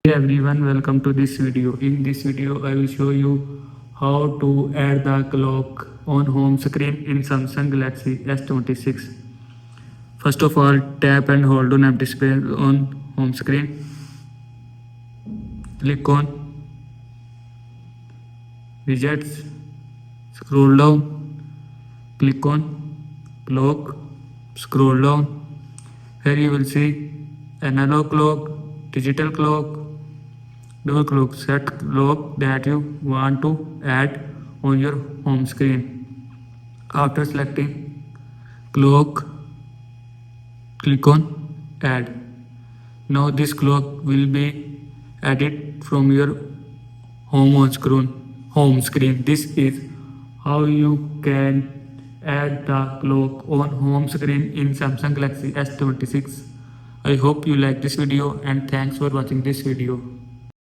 Hey everyone, welcome to this video. In this video, I will show you how to add the clock on home screen in Samsung Galaxy S26. First of all, tap and hold on app display on home screen. Click on widgets, scroll down, click on clock, scroll down. Here you will see analog clock, digital clock, dual clock. Set clock that you want to add on your home screen. After selecting clock, click on add. Now this clock will be added from your home screen. This is how you can add the clock on home screen in Samsung Galaxy S26. I hope you like this video and thanks for watching this video.